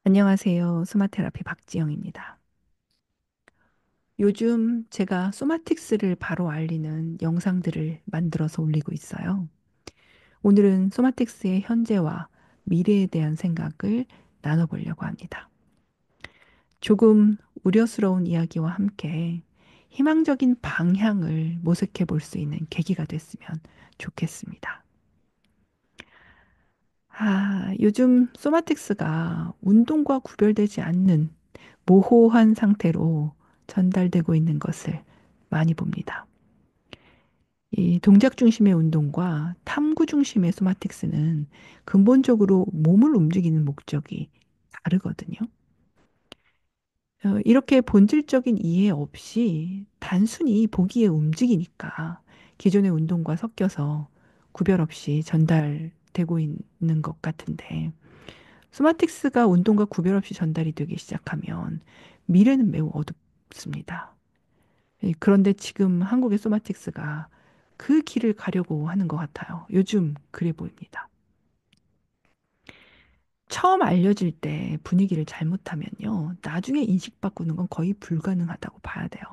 안녕하세요. 소마테라피 박지영입니다. 요즘 제가 소마틱스를 바로 알리는 영상들을 만들어서 올리고 있어요. 오늘은 소마틱스의 현재와 미래에 대한 생각을 나눠보려고 합니다. 조금 우려스러운 이야기와 함께 희망적인 방향을 모색해 볼 수 있는 계기가 됐으면 좋겠습니다. 요즘 소마틱스가 운동과 구별되지 않는 모호한 상태로 전달되고 있는 것을 많이 봅니다. 이 동작 중심의 운동과 탐구 중심의 소마틱스는 근본적으로 몸을 움직이는 목적이 다르거든요. 이렇게 본질적인 이해 없이 단순히 보기에 움직이니까 기존의 운동과 섞여서 구별 없이 전달되고 있는 것 같은데, 소마틱스가 운동과 구별 없이 전달이 되기 시작하면 미래는 매우 어둡습니다. 그런데 지금 한국의 소마틱스가 그 길을 가려고 하는 것 같아요. 요즘 그래 보입니다. 처음 알려질 때 분위기를 잘못하면요, 나중에 인식 바꾸는 건 거의 불가능하다고 봐야 돼요.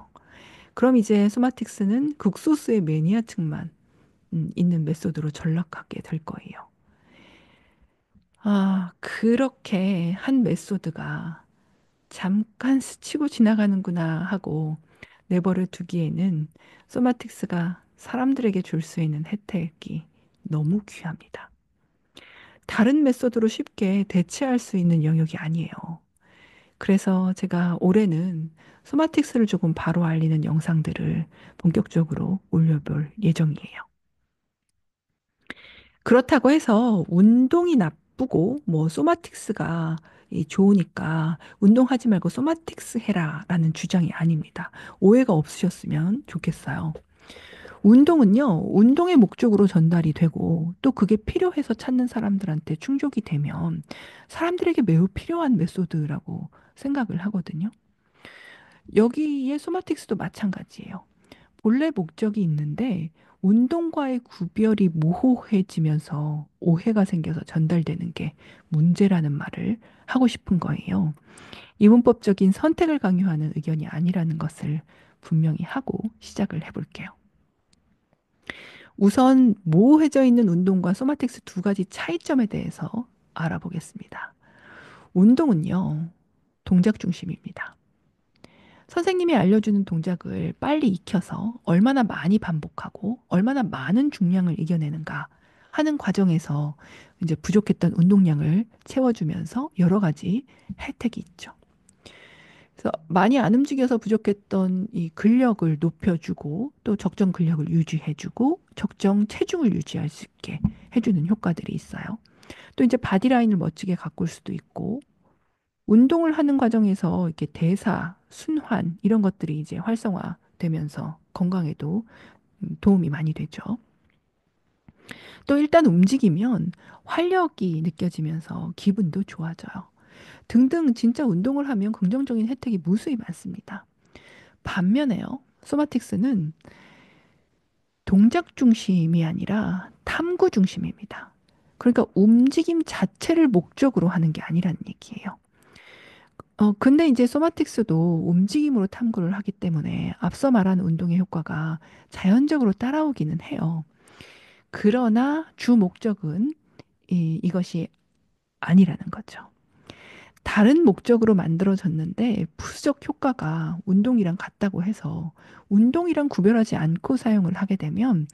그럼 이제 소마틱스는 극소수의 매니아층만 있는 메소드로 전락하게 될 거예요. 그렇게 한 메소드가 잠깐 스치고 지나가는구나 하고 내버려 두기에는 소마틱스가 사람들에게 줄 수 있는 혜택이 너무 귀합니다. 다른 메소드로 쉽게 대체할 수 있는 영역이 아니에요. 그래서 제가 올해는 소마틱스를 조금 바로 알리는 영상들을 본격적으로 올려볼 예정이에요. 그렇다고 해서 운동이 나쁘고 뭐 소마틱스가 이 좋으니까 운동하지 말고 소마틱스 해라라는 주장이 아닙니다. 오해가 없으셨으면 좋겠어요. 운동은요, 운동의 목적으로 전달이 되고 또 그게 필요해서 찾는 사람들한테 충족이 되면 사람들에게 매우 필요한 메소드라고 생각을 하거든요. 여기에 소마틱스도 마찬가지예요. 본래 목적이 있는데 운동과의 구별이 모호해지면서 오해가 생겨서 전달되는 게 문제라는 말을 하고 싶은 거예요. 이분법적인 선택을 강요하는 의견이 아니라는 것을 분명히 하고 시작을 해볼게요. 우선 모호해져 있는 운동과 소마틱스 두 가지 차이점에 대해서 알아보겠습니다. 운동은요, 동작 중심입니다. 선생님이 알려주는 동작을 빨리 익혀서 얼마나 많이 반복하고 얼마나 많은 중량을 이겨내는가 하는 과정에서 이제 부족했던 운동량을 채워주면서 여러 가지 혜택이 있죠. 그래서 많이 안 움직여서 부족했던 이 근력을 높여주고 또 적정 근력을 유지해주고 적정 체중을 유지할 수 있게 해주는 효과들이 있어요. 또 이제 바디라인을 멋지게 가꿀 수도 있고 운동을 하는 과정에서 이렇게 대사, 순환 이런 것들이 이제 활성화되면서 건강에도 도움이 많이 되죠. 또 일단 움직이면 활력이 느껴지면서 기분도 좋아져요. 등등 진짜 운동을 하면 긍정적인 혜택이 무수히 많습니다. 반면에요, 소마틱스는 동작 중심이 아니라 탐구 중심입니다. 그러니까 움직임 자체를 목적으로 하는 게 아니라는 얘기예요. 근데 이제 소마틱스도 움직임으로 탐구를 하기 때문에 앞서 말한 운동의 효과가 자연적으로 따라오기는 해요. 그러나 주 목적은 이것이 아니라는 거죠. 다른 목적으로 만들어졌는데 부수적 효과가 운동이랑 같다고 해서 운동이랑 구별하지 않고 사용을 하게 되면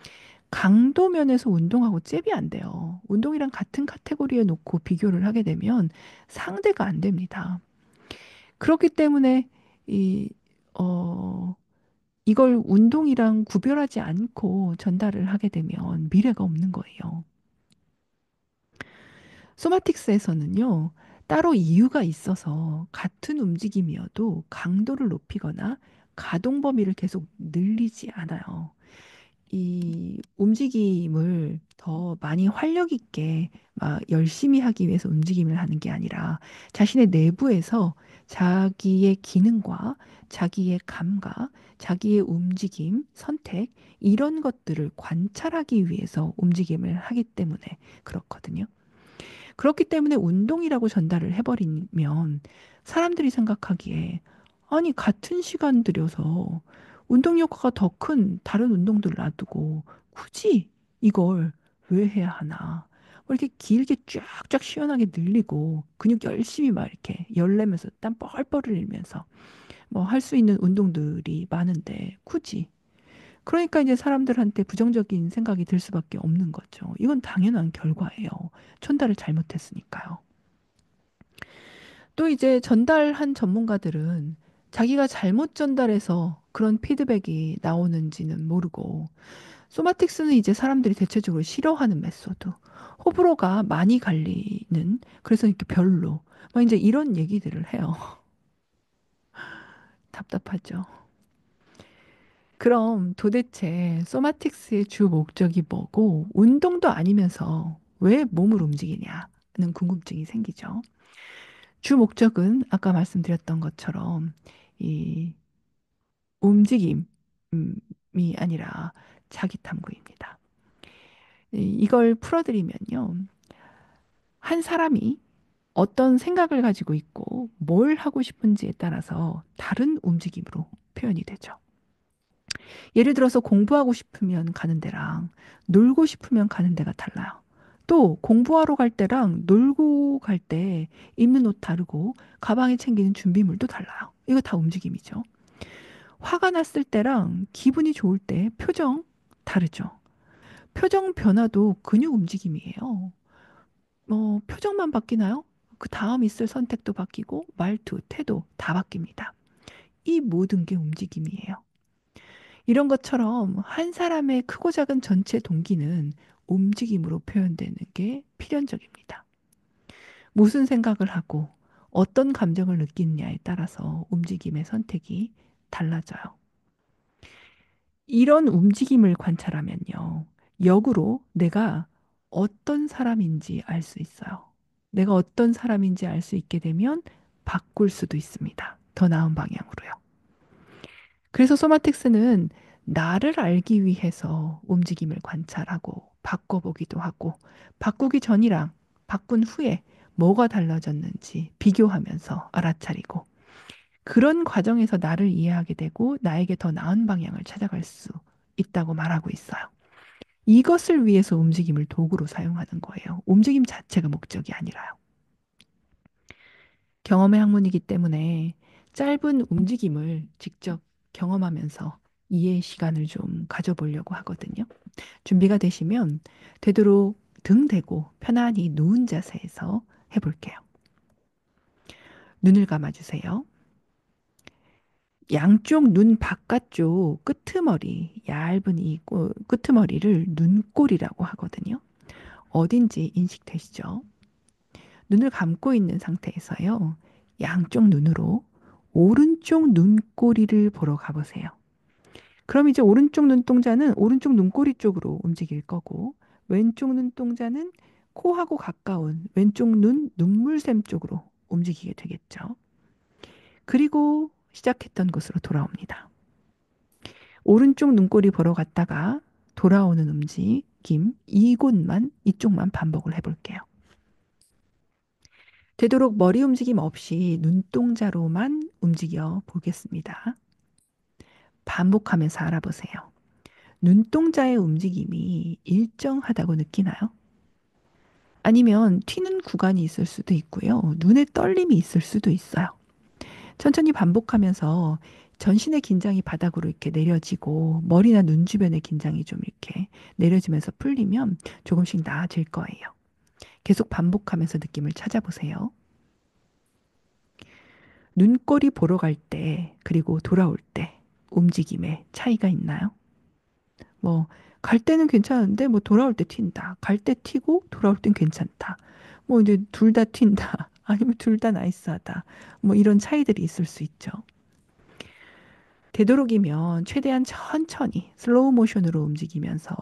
강도 면에서 운동하고 잽이 안 돼요. 운동이랑 같은 카테고리에 놓고 비교를 하게 되면 상대가 안 됩니다. 그렇기 때문에 이, 어, 이걸 운동이랑 구별하지 않고 전달을 하게 되면 미래가 없는 거예요. 소마틱스에서는요, 따로 이유가 있어서 같은 움직임이어도 강도를 높이거나 가동 범위를 계속 늘리지 않아요. 이 움직임을 더 많이 활력 있게 막 열심히 하기 위해서 움직임을 하는 게 아니라 자신의 내부에서 자기의 기능과 자기의 감각, 자기의 움직임, 선택, 이런 것들을 관찰하기 위해서 움직임을 하기 때문에 그렇거든요. 그렇기 때문에 운동이라고 전달을 해버리면 사람들이 생각하기에 아니, 같은 시간 들여서 운동 효과가 더 큰 다른 운동들을 놔두고 굳이 이걸 왜 해야 하나. 뭐 이렇게 길게 쫙쫙 시원하게 늘리고 근육 열심히 막 이렇게 열내면서 땀 뻘뻘 흘리면서 뭐 할 수 있는 운동들이 많은데 굳이. 그러니까 이제 사람들한테 부정적인 생각이 들 수밖에 없는 거죠. 이건 당연한 결과예요. 전달을 잘못했으니까요. 또 이제 전달한 전문가들은 자기가 잘못 전달해서 그런 피드백이 나오는지는 모르고 소마틱스는 이제 사람들이 대체적으로 싫어하는 메소드, 호불호가 많이 갈리는 그래서 이렇게 별로 막 이제 이런 얘기들을 해요. 답답하죠. 그럼 도대체 소마틱스의 주 목적이 뭐고 운동도 아니면서 왜 몸을 움직이냐는 궁금증이 생기죠. 주 목적은 아까 말씀드렸던 것처럼 이 움직임이 아니라 자기 탐구입니다. 이걸 풀어드리면요. 한 사람이 어떤 생각을 가지고 있고 뭘 하고 싶은지에 따라서 다른 움직임으로 표현이 되죠. 예를 들어서 공부하고 싶으면 가는 데랑 놀고 싶으면 가는 데가 달라요. 또 공부하러 갈 때랑 놀고 갈 때 입는 옷 다르고 가방에 챙기는 준비물도 달라요. 이거 다 움직임이죠. 화가 났을 때랑 기분이 좋을 때 표정 다르죠. 표정 변화도 근육 움직임이에요. 표정만 바뀌나요? 그 다음 있을 선택도 바뀌고 말투, 태도 다 바뀝니다. 이 모든 게 움직임이에요. 이런 것처럼 한 사람의 크고 작은 전체 동기는 움직임으로 표현되는 게 필연적입니다. 무슨 생각을 하고 어떤 감정을 느끼느냐에 따라서 움직임의 선택이 달라져요. 이런 움직임을 관찰하면요. 역으로 내가 어떤 사람인지 알 수 있어요. 내가 어떤 사람인지 알 수 있게 되면 바꿀 수도 있습니다. 더 나은 방향으로요. 그래서 소마틱스는 나를 알기 위해서 움직임을 관찰하고 바꿔보기도 하고 바꾸기 전이랑 바꾼 후에 뭐가 달라졌는지 비교하면서 알아차리고 그런 과정에서 나를 이해하게 되고 나에게 더 나은 방향을 찾아갈 수 있다고 말하고 있어요. 이것을 위해서 움직임을 도구로 사용하는 거예요. 움직임 자체가 목적이 아니라요. 경험의 학문이기 때문에 짧은 움직임을 직접 경험하면서 이해의 시간을 좀 가져보려고 하거든요. 준비가 되시면 되도록 등 대고 편안히 누운 자세에서 해볼게요. 눈을 감아주세요. 양쪽 눈 바깥쪽 끄트머리, 얇은 이 끄트머리를 눈꼬리라고 하거든요. 어딘지 인식되시죠? 눈을 감고 있는 상태에서요. 양쪽 눈으로 오른쪽 눈꼬리를 보러 가보세요. 그럼 이제 오른쪽 눈동자는 오른쪽 눈꼬리 쪽으로 움직일 거고, 왼쪽 눈동자는 코하고 가까운 왼쪽 눈 눈물샘 쪽으로 움직이게 되겠죠. 그리고 시작했던 곳으로 돌아옵니다. 오른쪽 눈꼬리 보러 갔다가 돌아오는 움직임, 이쪽만 반복을 해볼게요. 되도록 머리 움직임 없이 눈동자로만 움직여 보겠습니다. 반복하면서 알아보세요. 눈동자의 움직임이 일정하다고 느끼나요? 아니면 튀는 구간이 있을 수도 있고요. 눈에 떨림이 있을 수도 있어요. 천천히 반복하면서 전신의 긴장이 바닥으로 이렇게 내려지고 머리나 눈 주변의 긴장이 좀 이렇게 내려지면서 풀리면 조금씩 나아질 거예요. 계속 반복하면서 느낌을 찾아보세요. 눈꼬리 보러 갈 때, 그리고 돌아올 때 움직임에 차이가 있나요? 뭐, 갈 때는 괜찮은데, 뭐, 돌아올 때 튄다. 갈 때 튀고, 돌아올 땐 괜찮다. 뭐, 이제 둘 다 튄다. 아니면 둘 다 나이스하다. 뭐, 이런 차이들이 있을 수 있죠. 되도록이면 최대한 천천히 슬로우 모션으로 움직이면서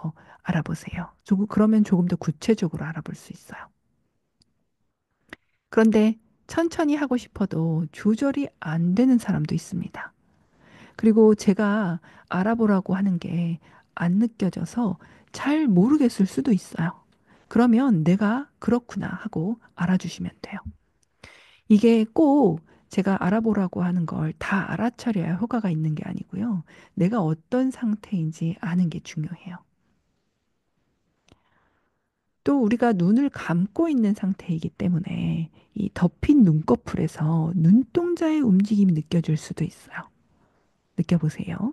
알아보세요. 그러면 조금 더 구체적으로 알아볼 수 있어요. 그런데 천천히 하고 싶어도 조절이 안 되는 사람도 있습니다. 그리고 제가 알아보라고 하는 게 안 느껴져서 잘 모르겠을 수도 있어요. 그러면 내가 그렇구나 하고 알아주시면 돼요. 이게 꼭 제가 알아보라고 하는 걸 다 알아차려야 효과가 있는 게 아니고요. 내가 어떤 상태인지 아는 게 중요해요. 또 우리가 눈을 감고 있는 상태이기 때문에 이 덮인 눈꺼풀에서 눈동자의 움직임이 느껴질 수도 있어요. 느껴보세요.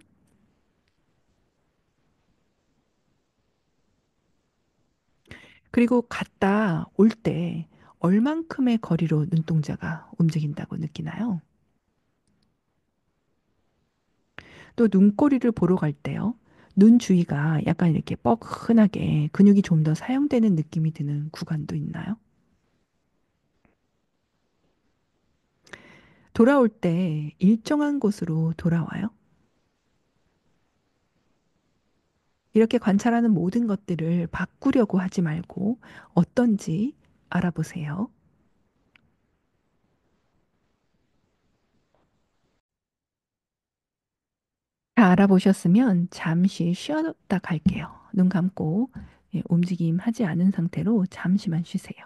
그리고 갔다 올 때 얼만큼의 거리로 눈동자가 움직인다고 느끼나요? 또 눈꼬리를 보러 갈 때요. 눈 주위가 약간 이렇게 뻐근하게 근육이 좀 더 사용되는 느낌이 드는 구간도 있나요? 돌아올 때 일정한 곳으로 돌아와요. 이렇게 관찰하는 모든 것들을 바꾸려고 하지 말고 어떤지 알아보세요. 다 알아보셨으면 잠시 쉬었다 갈게요. 눈 감고 움직임 하지 않은 상태로 잠시만 쉬세요.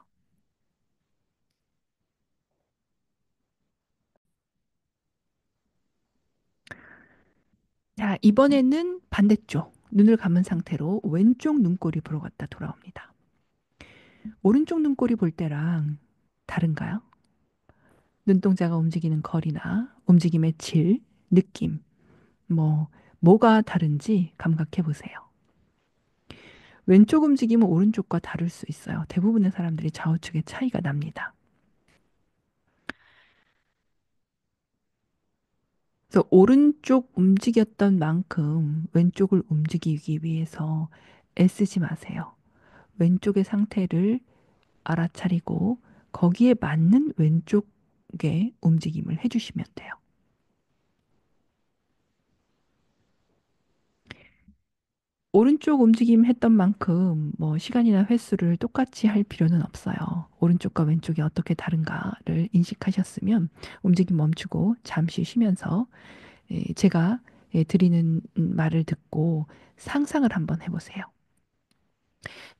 자, 이번에는 반대쪽. 눈을 감은 상태로 왼쪽 눈꼬리 보러 갔다 돌아옵니다. 오른쪽 눈꼬리 볼 때랑 다른가요? 눈동자가 움직이는 거리나 움직임의 질, 느낌, 뭐, 뭐가 다른지 감각해 보세요. 왼쪽 움직임은 오른쪽과 다를 수 있어요. 대부분의 사람들이 좌우측의 차이가 납니다. 그래서 오른쪽 움직였던 만큼 왼쪽을 움직이기 위해서 애쓰지 마세요. 왼쪽의 상태를 알아차리고 거기에 맞는 왼쪽의 움직임을 해주시면 돼요. 오른쪽 움직임 했던 만큼 뭐 시간이나 횟수를 똑같이 할 필요는 없어요. 오른쪽과 왼쪽이 어떻게 다른가를 인식하셨으면 움직임 멈추고 잠시 쉬면서 제가 드리는 말을 듣고 상상을 한번 해보세요.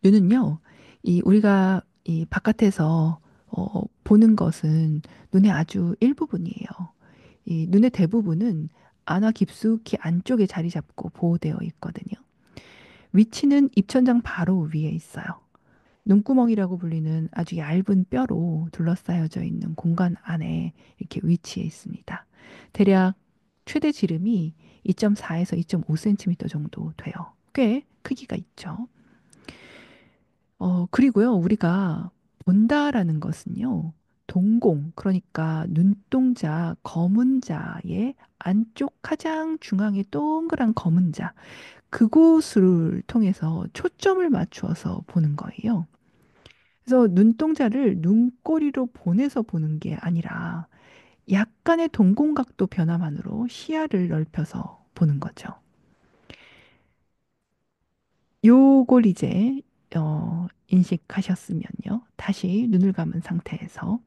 눈은요, 이 우리가 이 바깥에서 보는 것은 눈의 아주 일부분이에요. 이 눈의 대부분은 안와 깊숙이 안쪽에 자리 잡고 보호되어 있거든요. 위치는 입천장 바로 위에 있어요. 눈구멍이라고 불리는 아주 얇은 뼈로 둘러싸여져 있는 공간 안에 이렇게 위치해 있습니다. 대략 최대 지름이 2.4에서 2.5cm 정도 돼요. 꽤 크기가 있죠. 그리고요, 우리가 본다라는 것은요, 동공, 그러니까 눈동자, 검은 자의 안쪽 가장 중앙의 동그란 검은 자, 그곳을 통해서 초점을 맞추어서 보는 거예요. 그래서 눈동자를 눈꼬리로 보내서 보는 게 아니라 약간의 동공각도 변화만으로 시야를 넓혀서 보는 거죠. 요걸 이제 인식하셨으면요. 다시 눈을 감은 상태에서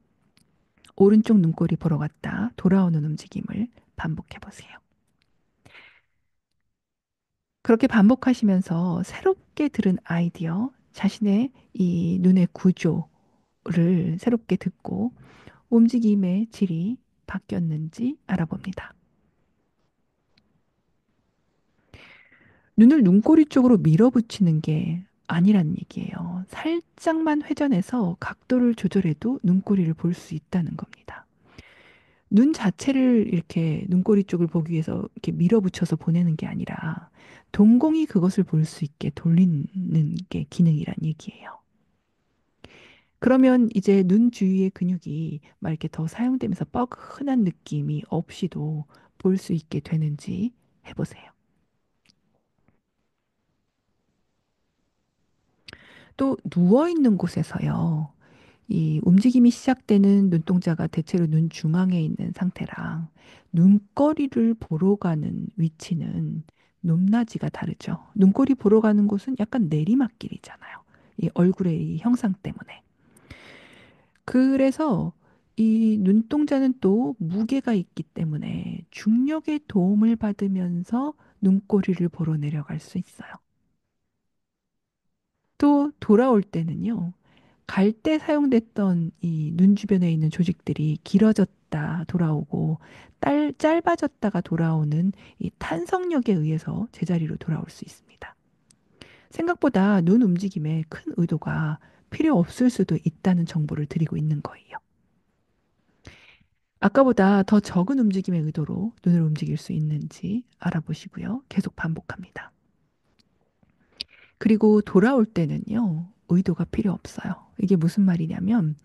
오른쪽 눈꼬리 보러 갔다 돌아오는 움직임을 반복해 보세요. 그렇게 반복하시면서 새롭게 들은 아이디어, 자신의 이 눈의 구조를 새롭게 듣고 움직임의 질이 바뀌었는지 알아봅니다. 눈을 눈꼬리 쪽으로 밀어붙이는 게 아니란 얘기예요. 살짝만 회전해서 각도를 조절해도 눈꼬리를 볼 수 있다는 겁니다. 눈 자체를 이렇게 눈꼬리 쪽을 보기 위해서 이렇게 밀어붙여서 보내는 게 아니라 동공이 그것을 볼 수 있게 돌리는 게 기능이란 얘기예요. 그러면 이제 눈 주위의 근육이 막 이렇게 더 사용되면서 뻐근한 느낌이 없이도 볼 수 있게 되는지 해보세요. 또 누워있는 곳에서요. 이 움직임이 시작되는 눈동자가 대체로 눈 중앙에 있는 상태랑 눈거리를 보러 가는 위치는 높낮이가 다르죠. 눈꼬리 보러 가는 곳은 약간 내리막길이잖아요. 이 얼굴의 이 형상 때문에. 그래서 이 눈동자는 또 무게가 있기 때문에 중력의 도움을 받으면서 눈꼬리를 보러 내려갈 수 있어요. 또 돌아올 때는요. 갈 때 사용됐던 이 눈 주변에 있는 조직들이 길어졌다 돌아오고 짧아졌다가 돌아오는 이 탄성력에 의해서 제자리로 돌아올 수 있습니다. 생각보다 눈 움직임에 큰 의도가 필요 없을 수도 있다는 정보를 드리고 있는 거예요. 아까보다 더 적은 움직임의 의도로 눈을 움직일 수 있는지 알아보시고요. 계속 반복합니다. 그리고 돌아올 때는요, 의도가 필요 없어요. 이게 무슨 말이냐면,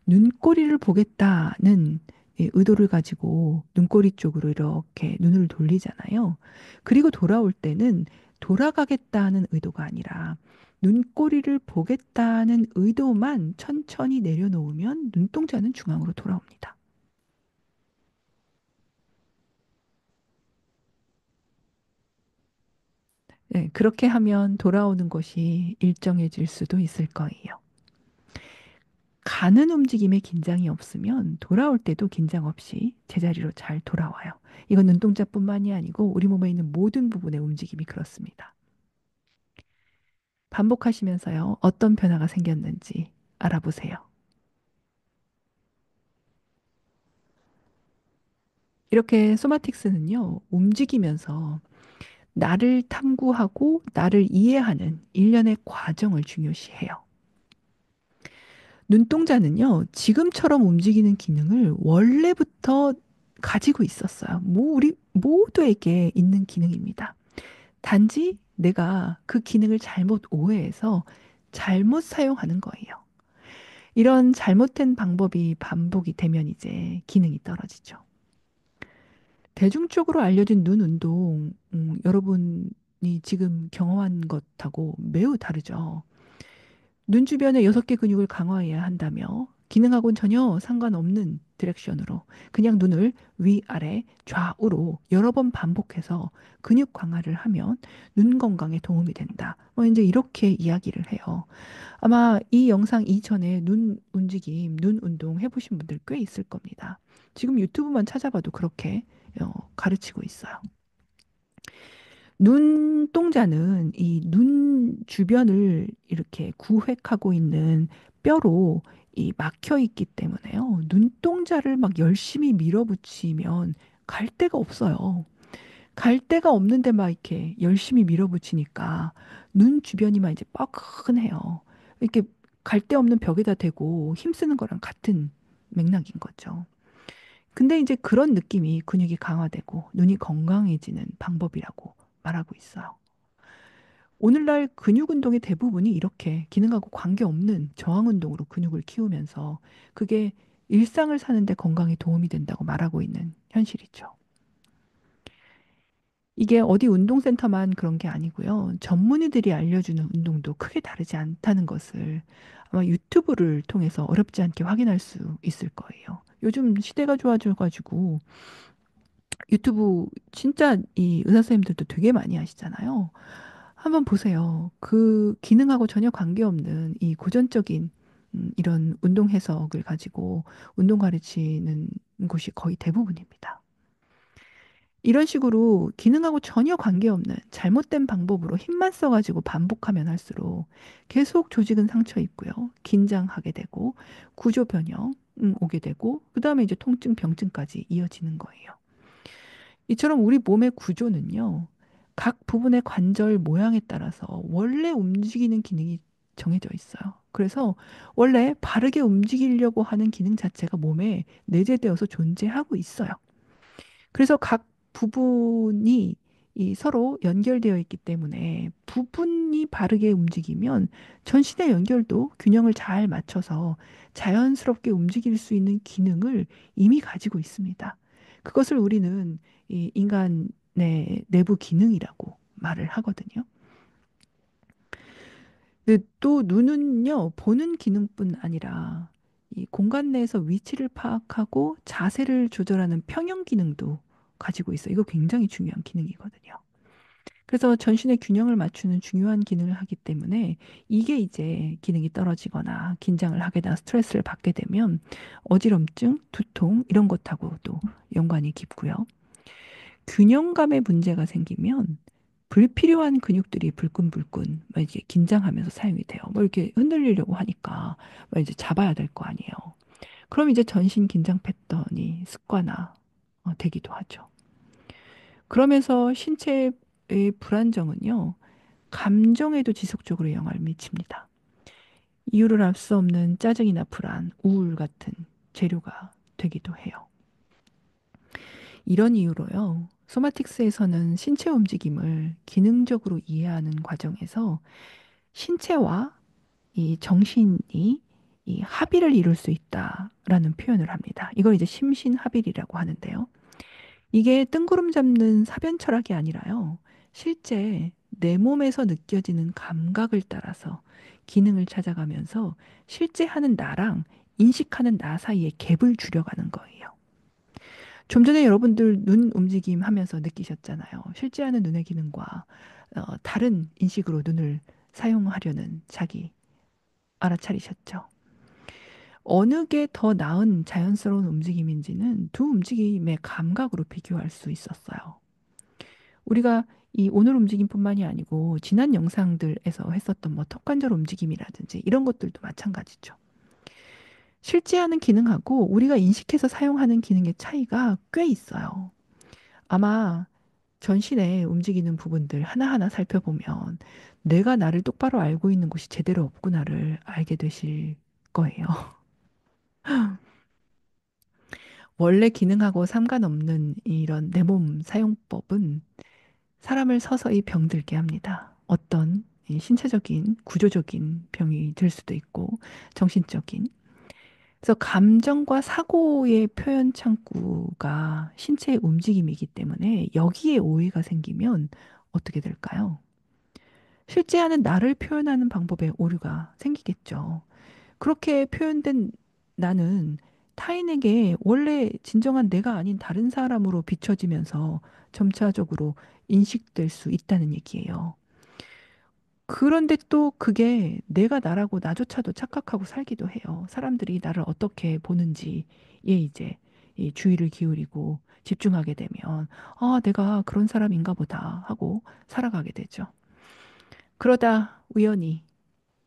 눈꼬리를 보겠다는 이 의도를 가지고 눈꼬리 쪽으로 이렇게 눈을 돌리잖아요. 그리고 돌아올 때는 돌아가겠다는 의도가 아니라 눈꼬리를 보겠다는 의도만 천천히 내려놓으면 눈동자는 중앙으로 돌아옵니다. 네, 그렇게 하면 돌아오는 곳이 일정해질 수도 있을 거예요. 가는 움직임에 긴장이 없으면 돌아올 때도 긴장 없이 제자리로 잘 돌아와요. 이건 눈동자뿐만이 아니고 우리 몸에 있는 모든 부분의 움직임이 그렇습니다. 반복하시면서요, 어떤 변화가 생겼는지 알아보세요. 이렇게 소마틱스는요, 움직이면서 나를 탐구하고 나를 이해하는 일련의 과정을 중요시해요. 눈동자는요, 지금처럼 움직이는 기능을 원래부터 가지고 있었어요. 뭐, 우리 모두에게 있는 기능입니다. 단지 내가 그 기능을 잘못 오해해서 잘못 사용하는 거예요. 이런 잘못된 방법이 반복이 되면 이제 기능이 떨어지죠. 대중적으로 알려진 눈 운동, 여러분이 지금 경험한 것하고 매우 다르죠. 눈 주변의 6개 근육을 강화해야 한다며 기능하고는 전혀 상관없는 디렉션으로 그냥 눈을 위아래 좌우로 여러 번 반복해서 근육 강화를 하면 눈 건강에 도움이 된다. 뭐 이제 이렇게 이야기를 해요. 아마 이 영상 이전에 눈 움직임, 눈 운동 해보신 분들 꽤 있을 겁니다. 지금 유튜브만 찾아봐도 그렇게 가르치고 있어요. 눈동자는 이 눈 주변을 이렇게 구획하고 있는 뼈로 이 막혀 있기 때문에요. 눈동자를 막 열심히 밀어붙이면 갈 데가 없어요. 갈 데가 없는데 막 이렇게 열심히 밀어붙이니까 눈 주변이 막 이제 뻐근해요. 이렇게 갈 데 없는 벽에다 대고 힘쓰는 거랑 같은 맥락인 거죠. 근데 이제 그런 느낌이 근육이 강화되고 눈이 건강해지는 방법이라고 말하고 있어요. 오늘날 근육 운동의 대부분이 이렇게 기능하고 관계없는 저항 운동으로 근육을 키우면서 그게 일상을 사는데 건강에 도움이 된다고 말하고 있는 현실이죠. 이게 어디 운동센터만 그런 게 아니고요. 전문의들이 알려주는 운동도 크게 다르지 않다는 것을 아마 유튜브를 통해서 어렵지 않게 확인할 수 있을 거예요. 요즘 시대가 좋아져가지고 유튜브 진짜 이 의사 선생님들도 되게 많이 하시잖아요. 한번 보세요. 그 기능하고 전혀 관계없는 이 고전적인 이런 운동 해석을 가지고 운동 가르치는 곳이 거의 대부분입니다. 이런 식으로 기능하고 전혀 관계없는 잘못된 방법으로 힘만 써가지고 반복하면 할수록 계속 조직은 상처 입고요. 긴장하게 되고 구조 변형 오게 되고 그다음에 이제 통증, 병증까지 이어지는 거예요. 이처럼 우리 몸의 구조는요, 각 부분의 관절 모양에 따라서 원래 움직이는 기능이 정해져 있어요. 그래서 원래 바르게 움직이려고 하는 기능 자체가 몸에 내재되어서 존재하고 있어요. 그래서 각 부분이 이 서로 연결되어 있기 때문에 부분이 바르게 움직이면 전신의 연결도 균형을 잘 맞춰서 자연스럽게 움직일 수 있는 기능을 이미 가지고 있습니다. 그것을 우리는 이 인간의 내부 기능이라고 말을 하거든요. 근데 또 눈은요, 보는 기능뿐 아니라 이 공간 내에서 위치를 파악하고 자세를 조절하는 평형 기능도 가지고 있어요. 이거 굉장히 중요한 기능이거든요. 그래서 전신의 균형을 맞추는 중요한 기능을 하기 때문에 이게 이제 기능이 떨어지거나 긴장을 하거나 스트레스를 받게 되면 어지럼증, 두통 이런 것하고도 연관이 깊고요. 균형감에 문제가 생기면 불필요한 근육들이 불끈불끈 막 이제 긴장하면서 사용이 돼요. 뭐 이렇게 흔들리려고 하니까 막 이제 잡아야 될 거 아니에요. 그럼 이제 전신 긴장 패턴이 습관화 되기도 하죠. 그러면서 신체의 불안정은요, 감정에도 지속적으로 영향을 미칩니다. 이유를 알 수 없는 짜증이나 불안, 우울 같은 재료가 되기도 해요. 이런 이유로요, 소마틱스에서는 신체 움직임을 기능적으로 이해하는 과정에서 신체와 이 정신이 이 합의를 이룰 수 있다라는 표현을 합니다. 이걸 이제 심신합일이라고 하는데요. 이게 뜬구름 잡는 사변 철학이 아니라요. 실제 내 몸에서 느껴지는 감각을 따라서 기능을 찾아가면서 실제 하는 나랑 인식하는 나 사이의 갭을 줄여가는 거예요. 좀 전에 여러분들 눈 움직임 하면서 느끼셨잖아요. 실제 하는 눈의 기능과 다른 인식으로 눈을 사용하려는 자기 알아차리셨죠? 어느 게 더 나은 자연스러운 움직임인지는 두 움직임의 감각으로 비교할 수 있었어요. 우리가 이 오늘 움직임뿐만이 아니고 지난 영상들에서 했었던 뭐 턱관절 움직임이라든지 이런 것들도 마찬가지죠. 실제하는 기능하고 우리가 인식해서 사용하는 기능의 차이가 꽤 있어요. 아마 전신에 움직이는 부분들 하나하나 살펴보면 내가 나를 똑바로 알고 있는 곳이 제대로 없구나를 알게 되실 거예요. 원래 기능하고 상관없는 이런 내 몸 사용법은 사람을 서서히 병들게 합니다. 어떤 이 신체적인, 구조적인 병이 들 수도 있고, 정신적인. 그래서 감정과 사고의 표현 창구가 신체의 움직임이기 때문에 여기에 오해가 생기면 어떻게 될까요? 실제 하는 나를 표현하는 방법에 오류가 생기겠죠. 그렇게 표현된 나는 타인에게 원래 진정한 내가 아닌 다른 사람으로 비춰지면서 점차적으로 인식될 수 있다는 얘기예요. 그런데 또 그게 내가 나라고 나조차도 착각하고 살기도 해요. 사람들이 나를 어떻게 보는지에 이제 이 주의를 기울이고 집중하게 되면, 아, 내가 그런 사람인가 보다 하고 살아가게 되죠. 그러다 우연히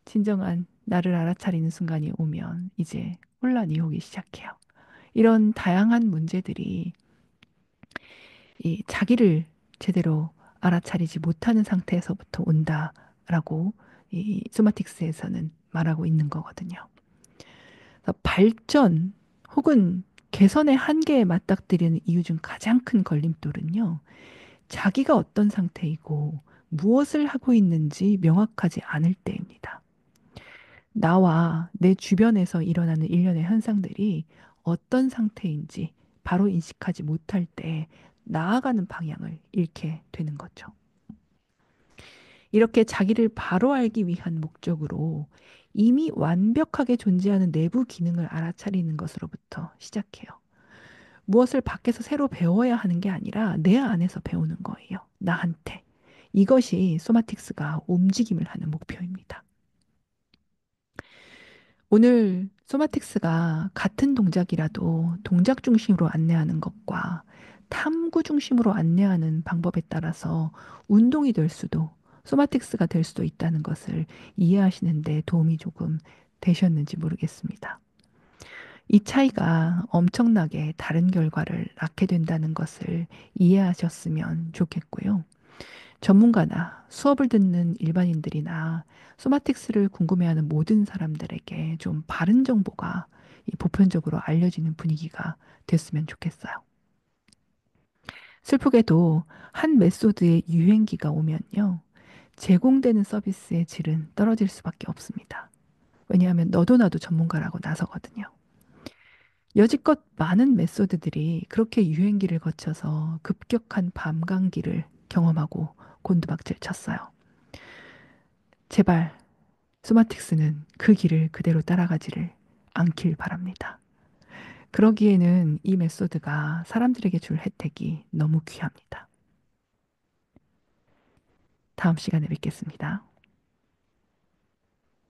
진정한 나를 알아차리는 순간이 오면 이제 혼란이 오기 시작해요. 이런 다양한 문제들이 이 자기를 제대로 알아차리지 못하는 상태에서부터 온다라고 이 소마틱스에서는 말하고 있는 거거든요. 그래서 발전 혹은 개선의 한계에 맞닥뜨리는 이유 중 가장 큰 걸림돌은요. 자기가 어떤 상태이고 무엇을 하고 있는지 명확하지 않을 때입니다. 나와 내 주변에서 일어나는 일련의 현상들이 어떤 상태인지 바로 인식하지 못할 때 나아가는 방향을 잃게 되는 거죠. 이렇게 자기를 바로 알기 위한 목적으로 이미 완벽하게 존재하는 내부 기능을 알아차리는 것으로부터 시작해요. 무엇을 밖에서 새로 배워야 하는 게 아니라 내 안에서 배우는 거예요. 나한테. 이것이 소마틱스가 움직임을 하는 목표입니다. 오늘 소마틱스가 같은 동작이라도 동작 중심으로 안내하는 것과 탐구 중심으로 안내하는 방법에 따라서 운동이 될 수도 소마틱스가 될 수도 있다는 것을 이해하시는데 도움이 조금 되셨는지 모르겠습니다. 이 차이가 엄청나게 다른 결과를 낳게 된다는 것을 이해하셨으면 좋겠고요. 전문가나 수업을 듣는 일반인들이나 소마틱스를 궁금해하는 모든 사람들에게 좀 바른 정보가 이 보편적으로 알려지는 분위기가 됐으면 좋겠어요. 슬프게도 한 메소드의 유행기가 오면요. 제공되는 서비스의 질은 떨어질 수밖에 없습니다. 왜냐하면 너도 나도 전문가라고 나서거든요. 여지껏 많은 메소드들이 그렇게 유행기를 거쳐서 급격한 밤감기를 경험하고 곤두박질 쳤어요. 제발 소마틱스는 그 길을 그대로 따라가지를 않길 바랍니다. 그러기에는 이 메소드가 사람들에게 줄 혜택이 너무 귀합니다. 다음 시간에 뵙겠습니다.